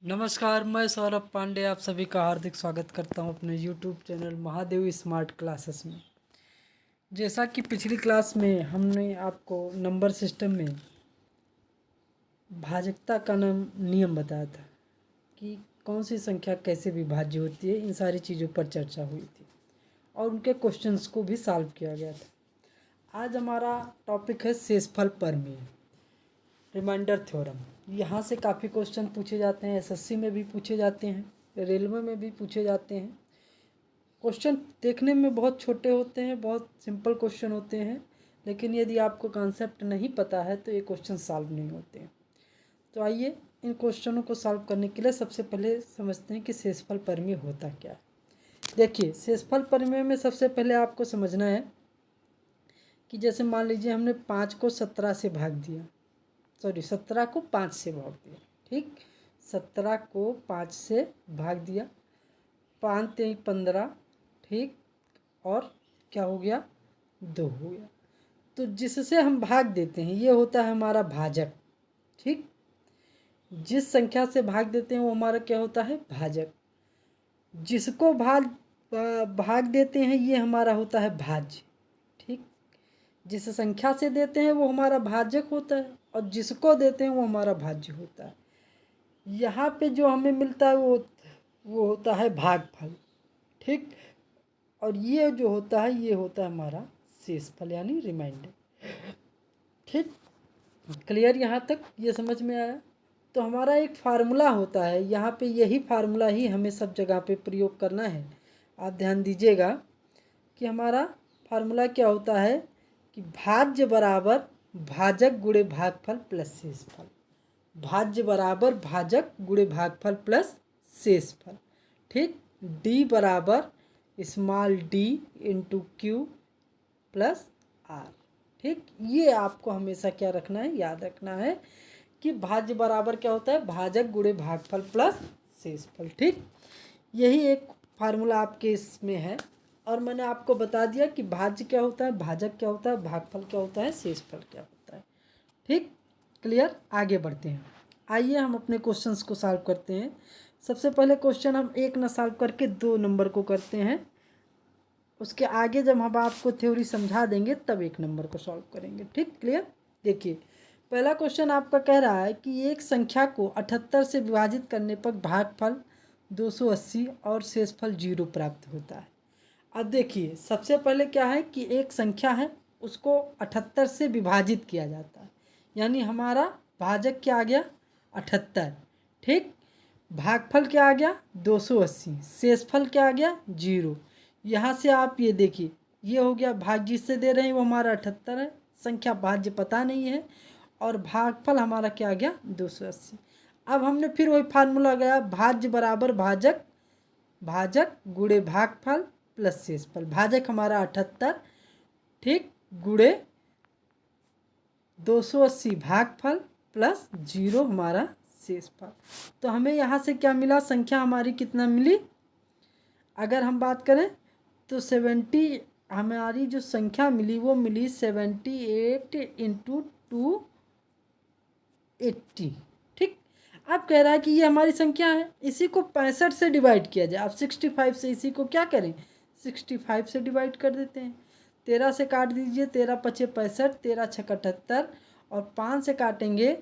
नमस्कार, मैं सौरभ पांडे आप सभी का हार्दिक स्वागत करता हूं अपने YouTube channel Mahadev smart classes में। जैसा कि पिछली क्लास में हमने आपको नंबर सिस्टम में भाजकता का नियम बताया था कि कौन सी संख्या कैसे विभाज्य होती है, इन सारी चीज़ों पर चर्चा हुई थी और उनके क्वेश्चंस को भी सॉल्व किया गया था। आज हमारा टॉपिक है शेषफल प्रमेय, रिमाइंडर थ्योरम। यहाँ से काफ़ी क्वेश्चन पूछे जाते हैं, एसएससी में भी पूछे जाते हैं, रेलवे में भी पूछे जाते हैं। क्वेश्चन देखने में बहुत छोटे होते हैं, बहुत सिंपल क्वेश्चन होते हैं, लेकिन यदि आपको कॉन्सेप्ट नहीं पता है तो ये क्वेश्चन सॉल्व नहीं होते हैं। तो आइए इन क्वेश्चनों को सॉल्व करने के लिए सबसे पहले समझते हैं कि शेषफल प्रमेय होता क्या है। देखिए, शेषफल प्रमेय में सबसे पहले आपको समझना है कि जैसे मान लीजिए हमने 5 को 17 से भाग दिया, 17 को 5 से भाग दिया, ठीक। 17 को 5 से भाग दिया, 5 3 15, ठीक, और क्या हो गया, 2 हो गया। तो जिससे हम भाग देते हैं ये होता है हमारा भाजक, ठीक। जिस संख्या से भाग देते हैं वो हमारा क्या होता है, भाजक। जिसको भाग देते हैं ये हमारा होता है भाज्य, ठीक। जिस संख्या से देते हैं वो हमारा भाजक होता है और जिसको देते हैं वो हमारा भाज्य होता है। यहाँ पे जो हमें मिलता है वो होता है भागफल, ठीक। और ये जो होता है ये होता है हमारा शेषफल यानी रिमाइंडर, ठीक। क्लियर, यहाँ तक ये समझ में आया। तो हमारा एक फार्मूला होता है, यहाँ पे यही फार्मूला ही हमें सब जगह पे प्रयोग करना है। आप ध्यान दीजिएगा कि हमारा फार्मूला क्या होता है कि भाज्य बराबर भाजक गुणे भागफल प्लस शेषफल। भाज्य बराबर भाजक गुणे भागफल प्लस शेषफल, ठीक। डी बराबर small D into Q plus R, ठीक। ये आपको हमेशा क्या रखना है, याद रखना है कि भाज्य बराबर क्या होता है, भाजक गुणे भागफल प्लस शेषफल, ठीक। यही एक फार्मूला आपके इसमें है और मैंने आपको बता दिया कि भाज्य क्या होता है, भाजक क्या होता है, भागफल क्या होता है, शेषफल क्या होता है, ठीक। क्लियर, आगे बढ़ते हैं। आइए हम अपने क्वेश्चंस को सॉल्व करते हैं। सबसे पहले क्वेश्चन हम 1 न सॉल्व करके 2 नंबर को करते हैं, उसके आगे जब हम आपको थ्योरी समझा देंगे तब 1 नंबर को सॉल्व करेंगे, ठीक। क्लियर, देखिए पहला क्वेश्चन आपका कह रहा है कि एक संख्या को 78 से विभाजित करने पर भागफल 280 और शेषफल 0 प्राप्त होता है। अब देखिए सबसे पहले क्या है कि एक संख्या है उसको 78 से विभाजित किया जाता है, यानी हमारा भाजक क्या आ गया 78, ठीक। भागफल क्या आ गया 280, शेषफल क्या आ गया 0। यहाँ से आप ये देखिए ये हो गया, भाग जिससे दे रहे हैं वो हमारा 78 है, संख्या भाज्य पता नहीं है, और भागफल हमारा क्या आ गया 280। अब हमने फिर वही फार्मूला गया, भाज्य बराबर भाजक, भाजक गुणे भागफल प्लस शेषफल। भाजक हमारा 78, ठीक, गुणे 280 भागफल प्लस 0 हमारा शेषफल। तो हमें यहाँ से क्या मिला, संख्या हमारी कितना मिली, अगर हम बात करें तो 70, हमारी जो संख्या मिली वो मिली 78 इंटू 280, ठीक। अब कह रहा है कि ये हमारी संख्या है, इसी को 65 से डिवाइड किया जाए। अब 65 से इसी को क्या करें, 65 से डिवाइड कर देते हैं। 13 से काट दीजिए, 13 पचे 65, 13 छक 78 और 5 से काटेंगे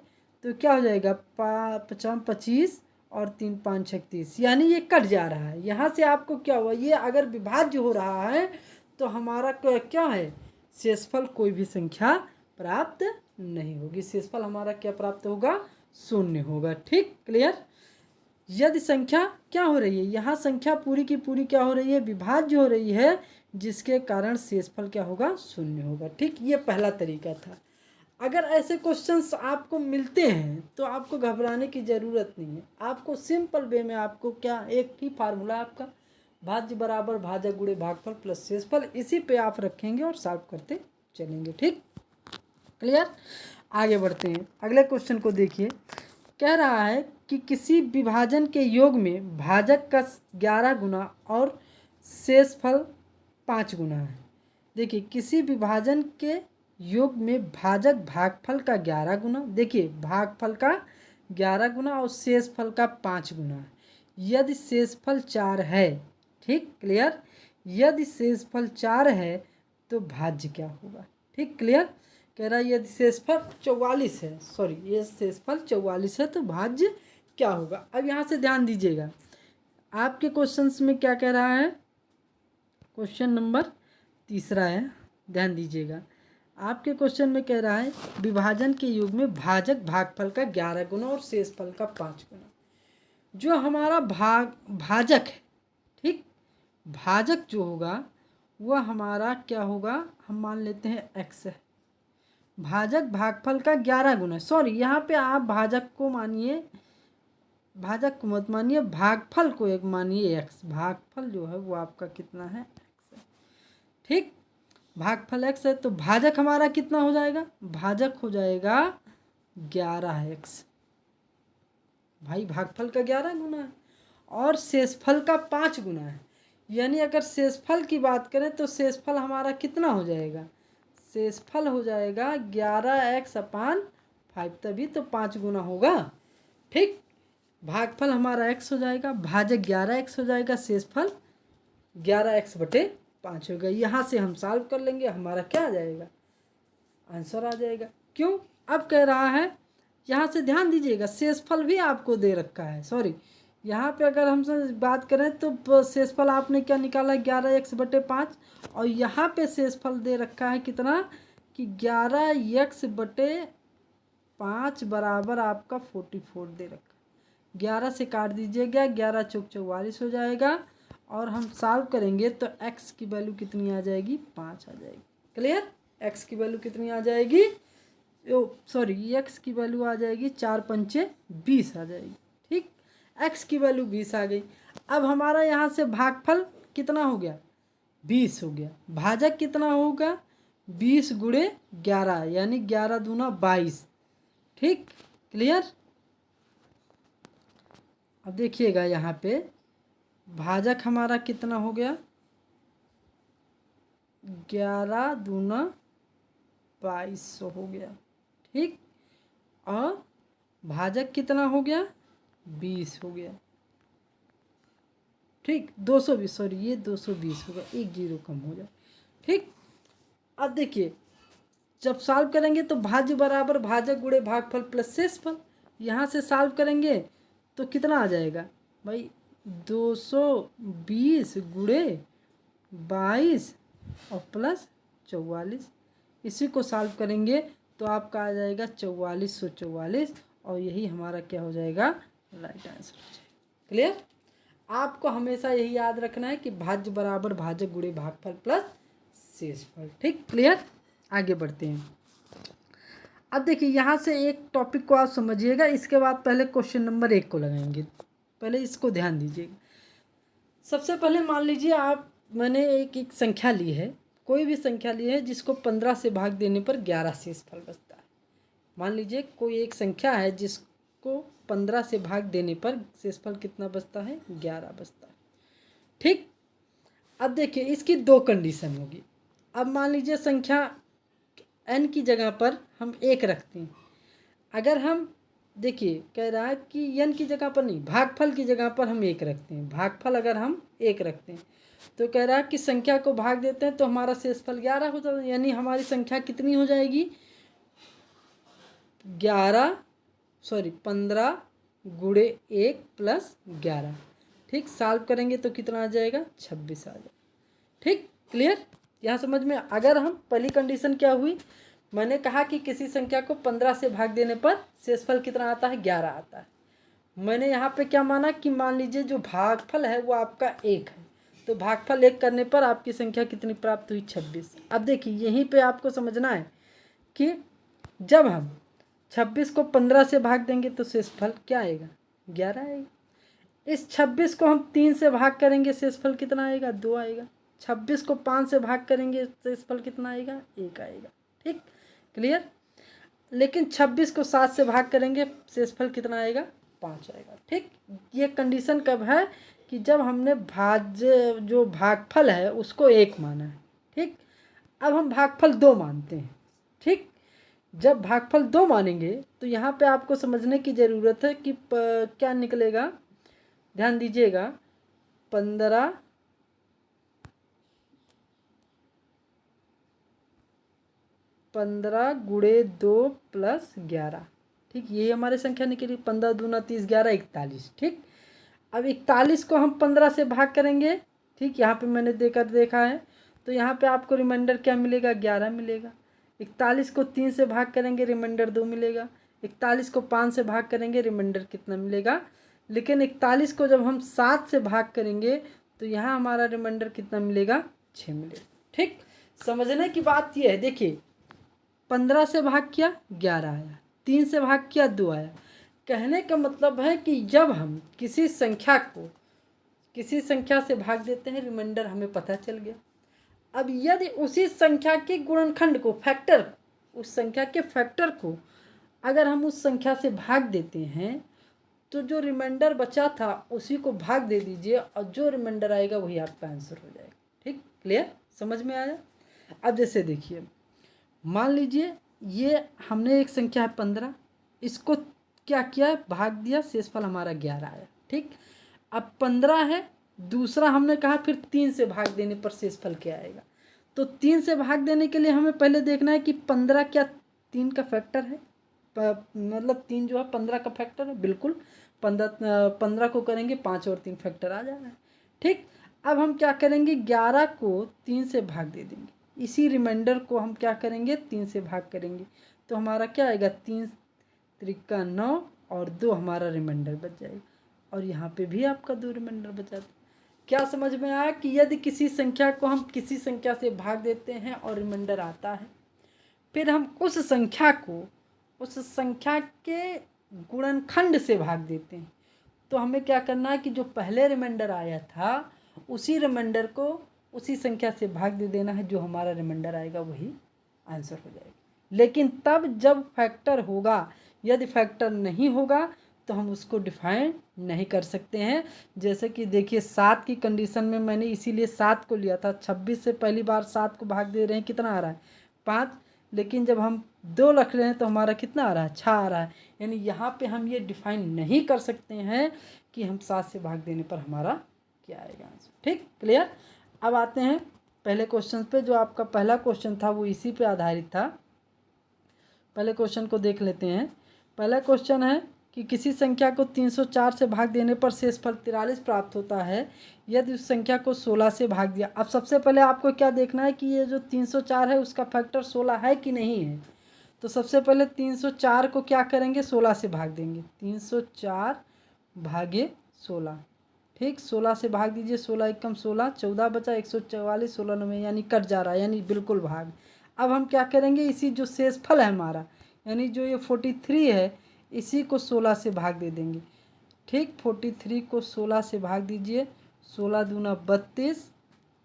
तो क्या हो जाएगा, 5 25 और 3 5 36, यानी ये कट जा रहा है। यहाँ से आपको क्या हुआ, ये अगर विभाज्य हो रहा है तो हमारा क्या है, शेषफल कोई भी संख्या प्राप्त नहीं होगी, शेषफल हमारा क्या प्राप्त होगा, 0 होगा, ठीक। क्लियर, यदि संख्या क्या हो रही है, यहाँ संख्या पूरी की पूरी क्या हो रही है, विभाज्य हो रही है, जिसके कारण शेषफल क्या होगा, 0 होगा, ठीक। ये पहला तरीका था। अगर ऐसे क्वेश्चंस आपको मिलते हैं तो आपको घबराने की ज़रूरत नहीं है, आपको सिंपल वे में आपको क्या, एक ही फार्मूला आपका भाज्य बराबर भाजक गुणे भागफल प्लस शेषफल, इसी पे आप रखेंगे और सॉल्व करते चलेंगे, ठीक। क्लियर, आगे बढ़ते हैं। अगले क्वेश्चन को देखिए, कह रहा है कि किसी विभाजन के योग में भाजक का 11 गुना और शेषफल 5 गुना है। देखिए किसी विभाजन के योग में भाजक भागफल का 11 गुना, देखिए भागफल का 11 गुना और शेषफल का 5 गुना है। यदि शेषफल 4 है, ठीक, क्लियर, यदि शेषफल 4 है तो भाज्य क्या होगा, ठीक, क्लियर। कह रहा है यदि शेषफल 44 है, सॉरी ये शेषफल 44 है तो भाज्य क्या होगा। अब यहाँ से ध्यान दीजिएगा, आपके क्वेश्चंस में क्या कह रहा है, क्वेश्चन नंबर 3 है, ध्यान दीजिएगा। आपके क्वेश्चन में कह रहा है विभाजन के युग में भाजक भागफल का 11 गुना और शेषफल का 5 गुना। जो हमारा भाजक है, ठीक, भाजक जो होगा वह हमारा क्या होगा, हम मान लेते हैं x है। भाजक भागफल का 11 गुना, सॉरी यहाँ पे आप भाजक को मानिए, भाजक को मत मानिए, भागफल को एक मानिए x। भागफल जो है वो आपका कितना है, x है, ठीक, भागफल x है तो भाजक हमारा कितना हो जाएगा, भाजक हो जाएगा 11x। भाई भागफल का 11 गुना है और शेषफल का 5 गुना है, यानी अगर शेषफल की बात करें तो शेषफल हमारा कितना हो जाएगा, शेषफल हो जाएगा 11x/5, तभी तो 5 गुना होगा, ठीक। भागफल हमारा x हो जाएगा, भाजक 11x हो जाएगा, शेषफल 11x/5 होगा। यहाँ से हम सॉल्व कर लेंगे, हमारा क्या आ जाएगा, आंसर आ जाएगा। क्यों, अब कह रहा है, यहाँ से ध्यान दीजिएगा, शेषफल भी आपको दे रखा है, सॉरी यहाँ पे अगर हम बात करें तो शेषफल आपने क्या निकाला 11x/5 और यहाँ पे शेषफल दे रखा है कितना कि 11x/5 बराबर आपका 44 दे रखा। 11 से काट दीजिएगा, 11 चौक 44 हो जाएगा और हम सॉल्व करेंगे तो x की वैल्यू कितनी आ जाएगी, 5 आ जाएगी, क्लियर। x की वैल्यू कितनी आ जाएगी, सॉरी x की वैल्यू आ जाएगी 4×5 = 20 आ जाएगी, ठीक, x की वैल्यू 20 आ गई। अब हमारा यहाँ से भागफल कितना हो गया, 20 हो गया, भाजक कितना होगा 20 × 11 यानी 11 दूना 22, ठीक, क्लियर। अब देखिएगा यहाँ पे भाजक हमारा कितना हो गया, 11 दूना 2200 हो गया, ठीक, और भाजक कितना हो गया 20 हो गया, ठीक, 220, सॉरी ये 220 होगा, 1 0 कम हो जाए, ठीक। अब देखिए जब सॉल्व करेंगे तो भाज्य बराबर भाजक गुणे भागफल प्लस शेषफल, यहाँ से सॉल्व करेंगे तो कितना आ जाएगा भाई, 220 × 22 और प्लस 44, इसी को सॉल्व करेंगे तो आपका आ जाएगा 4444 और यही हमारा क्या हो जाएगा, राइट आंसर हो जाएगा, क्लियर। आपको हमेशा यही याद रखना है कि भाज्य बराबर भाजक गुणे भागफल प्लस शेषफल, ठीक, क्लियर। आगे बढ़ते हैं। अब देखिए यहाँ से एक टॉपिक को आप समझिएगा, इसके बाद पहले क्वेश्चन नंबर 1 को लगाएंगे, पहले इसको ध्यान दीजिएगा। सबसे पहले मान लीजिए आप, मैंने एक संख्या ली है, कोई भी संख्या ली है जिसको 15 से भाग देने पर 11 शेषफल बचता है। मान लीजिए कोई एक संख्या है जिसको 15 से भाग देने पर शेषफल कितना बचता है, 11 बचता है, ठीक। अब देखिए इसकी 2 कंडीशन होगी। अब मान लीजिए संख्या n की जगह पर हम 1 रखते हैं, अगर हम देखिए कह रहा है कि n की जगह पर नहीं, भागफल की जगह पर हम 1 रखते हैं, भागफल अगर हम 1 रखते हैं तो कह रहा है कि संख्या को भाग देते हैं तो हमारा शेषफल 11 हो जाता है, यानी हमारी संख्या कितनी हो जाएगी, 15 × 1 + 11, ठीक, सॉल्व करेंगे तो कितना आ जाएगा, 26 आ जाएगा, ठीक, क्लियर। यहाँ समझ में, अगर हम पहली कंडीशन क्या हुई, मैंने कहा कि किसी संख्या को 15 से भाग देने पर शेषफल कितना आता है, 11 आता है। मैंने यहाँ पे क्या माना कि मान लीजिए जो भागफल है वो आपका 1 है, तो भागफल 1 करने पर आपकी संख्या कितनी प्राप्त हुई, 26। अब देखिए यहीं पे आपको समझना है कि जब हम 26 को 15 से भाग देंगे तो शेषफल क्या आएगा, 11 आएगा। इस 26 को हम 3 से भाग करेंगे, शेषफल कितना आएगा, 2 आएगा। 26 को 5 से भाग करेंगे, शेषफल कितना आएगा, 1 आएगा, ठीक, क्लियर। लेकिन 26 को 7 से भाग करेंगे, शेषफल कितना आएगा, 5 आएगा, ठीक। ये कंडीशन कब है कि जब हमने भाज्य जो भागफल है उसको 1 माना है, ठीक। अब हम भागफल 2 मानते हैं, ठीक। जब भागफल 2 मानेंगे तो यहाँ पे आपको समझने की ज़रूरत है कि क्या निकलेगा। ध्यान दीजिएगा, 15 गुणे 2 प्लस 11। ठीक, ये हमारी संख्या निकली। 15 दूना 30, 11 41। ठीक, अब 41 को हम 15 से भाग करेंगे। ठीक, यहाँ पे मैंने देखा है, तो यहाँ पे आपको रिमाइंडर क्या मिलेगा, 11 मिलेगा। 41 को 3 से भाग करेंगे, रिमाइंडर 2 मिलेगा। 41 को 5 से भाग करेंगे, रिमाइंडर कितना मिलेगा। लेकिन 41 को जब हम 7 से भाग करेंगे तो यहाँ हमारा रिमाइंडर कितना मिलेगा, 6 मिलेगा। ठीक, समझने की बात यह है, देखिए 15 से भाग किया 11 आया, 3 से भाग किया 2 आया। कहने का मतलब है कि जब हम किसी संख्या को किसी संख्या से भाग देते हैं, रिमाइंडर हमें पता चल गया। अब यदि उसी संख्या के गुणनखंड को, फैक्टर, उस संख्या के फैक्टर को अगर हम उस संख्या से भाग देते हैं तो जो रिमाइंडर बचा था उसी को भाग दे दीजिए और जो रिमाइंडर आएगा वही आपका आंसर हो जाएगा। ठीक, क्लियर, समझ में आया। अब जैसे देखिए, मान लीजिए ये हमने एक संख्या है 15, इसको क्या किया, भाग दिया, शेषफल हमारा 11 आया। ठीक, अब 15 है, दूसरा हमने कहा फिर 3 से भाग देने पर शेषफल क्या आएगा। तो 3 से भाग देने के लिए हमें पहले देखना है कि 15 क्या 3 का फैक्टर है, मतलब 3 जो है 15 का फैक्टर है। बिल्कुल, 15 को करेंगे 5 और 3 फैक्टर आ जा रहा है। ठीक, अब हम क्या करेंगे, 11 को 3 से भाग दे देंगे, इसी रिमाइंडर को हम क्या करेंगे, 3 से भाग करेंगे, तो हमारा क्या आएगा, 3 त्रिका 9 और 2 हमारा रिमाइंडर बच जाएगा। और यहाँ पे भी आपका 2 रिमाइंडर बचा था। क्या समझ में आया कि यदि किसी संख्या को हम किसी संख्या से भाग देते हैं और रिमाइंडर आता है, फिर हम उस संख्या को उस संख्या के गुणनखंड से भाग देते हैं, तो हमें क्या करना है कि जो पहले रिमाइंडर आया था उसी रिमाइंडर को उसी संख्या से भाग दे देना है, जो हमारा रिमाइंडर आएगा वही आंसर हो जाएगा। लेकिन तब जब फैक्टर होगा, यदि फैक्टर नहीं होगा तो हम उसको डिफाइन नहीं कर सकते हैं। जैसे कि देखिए 7 की कंडीशन में मैंने इसीलिए 7 को लिया था। 26 से पहली बार 7 को भाग दे रहे हैं, कितना आ रहा है, 5। लेकिन जब हम 2 रख रहे हैं तो हमारा कितना आ रहा है, 6 आ रहा है। यानी यहाँ पे हम ये डिफाइन नहीं कर सकते हैं कि हम 7 से भाग देने पर हमारा क्या आएगा आंसर। ठीक, क्लियर। अब आते हैं पहले क्वेश्चन पे। जो आपका पहला क्वेश्चन था वो इसी पे आधारित था। पहले क्वेश्चन को देख लेते हैं। पहला क्वेश्चन है कि किसी संख्या को 304 से भाग देने पर शेषफल 43 प्राप्त होता है, यदि उस संख्या को 16 से भाग दिया। अब सबसे पहले आपको क्या देखना है कि ये जो 304 है उसका फैक्टर 16 है कि नहीं है। तो सबसे पहले 304 को क्या करेंगे, 16 से भाग देंगे। 304 भागे 16। ठीक, 16 से भाग दीजिए, 16 एकम 16, 14 बचा, 144, 16 9 यानी कट जा रहा है, यानी बिल्कुल भाग। अब हम क्या करेंगे, इसी जो शेषफल है हमारा, यानी जो ये 43 है, इसी को 16 से भाग दे देंगे। ठीक, 43 को 16 से भाग दीजिए, 16 दूना 32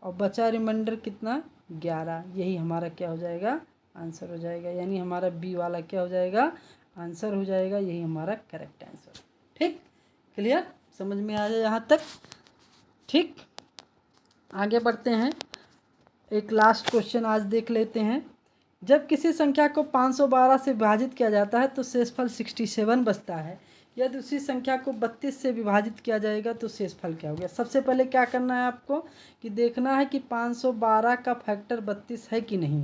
और बचा रिमाइंडर कितना, 11। यही हमारा क्या हो जाएगा, आंसर हो जाएगा। यानी हमारा बी वाला क्या हो जाएगा, आंसर हो जाएगा। यही हमारा करेक्ट आंसर। ठीक, क्लियर, समझ में आ जाए यहाँ तक। ठीक, आगे बढ़ते हैं। एक लास्ट क्वेश्चन आज देख लेते हैं। जब किसी संख्या को 512 से विभाजित किया जाता है तो शेषफल 67 बचता है। यदि उसी संख्या को 32 से विभाजित किया जाएगा तो शेषफल क्या हो गया। सबसे पहले क्या करना है आपको कि देखना है कि 512 का फैक्टर 32 है कि नहीं।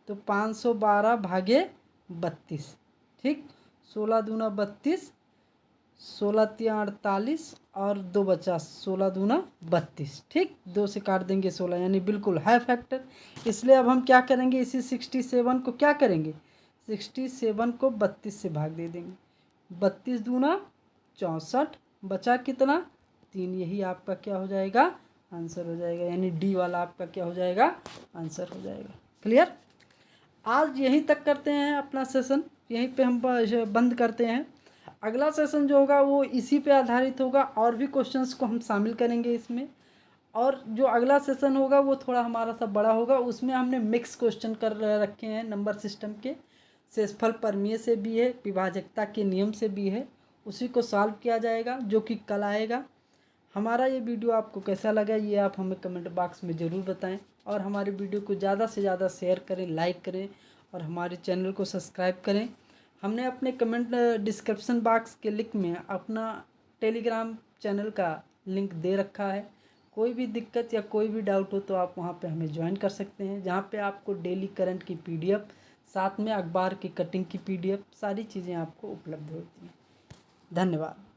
तो 512 भागे 32। ठीक, 16 दूना 32, 16 तिया 48 और 2 बचा, 16 दूना 32। ठीक, 2 से काट देंगे 16, यानी बिल्कुल है फैक्टर। इसलिए अब हम क्या करेंगे, इसी 67 को क्या करेंगे, 67 को 32 से भाग दे देंगे। 32 दूना 64, बचा कितना, 3। यही आपका क्या हो जाएगा, आंसर हो जाएगा। यानी डी वाला आपका क्या हो जाएगा, आंसर हो जाएगा। क्लियर। आज यहीं तक करते हैं अपना सेशन, यहीं पे हम बंद करते हैं। अगला सेशन जो होगा वो इसी पे आधारित होगा, और भी क्वेश्चंस को हम शामिल करेंगे इसमें। और जो अगला सेशन होगा वो थोड़ा हमारा सा बड़ा होगा, उसमें हमने मिक्स क्वेश्चन कर रखे हैं नंबर सिस्टम के। शेषफल परमीय से भी है, विभाजकता के नियम से भी है, उसी को सॉल्व किया जाएगा, जो कि कल आएगा। हमारा ये वीडियो आपको कैसा लगा ये आप हमें कमेंट बॉक्स में ज़रूर बताएं, और हमारे वीडियो को ज़्यादा से ज़्यादा शेयर करें, लाइक करें और हमारे चैनल को सब्सक्राइब करें। हमने अपने कमेंट डिस्क्रिप्शन बॉक्स के लिंक में अपना टेलीग्राम चैनल का लिंक दे रखा है। कोई भी दिक्कत या कोई भी डाउट हो तो आप वहाँ पे हमें ज्वाइन कर सकते हैं, जहाँ पे आपको डेली करंट की PDF साथ में अखबार की कटिंग की PDF सारी चीज़ें आपको उपलब्ध होती हैं। धन्यवाद।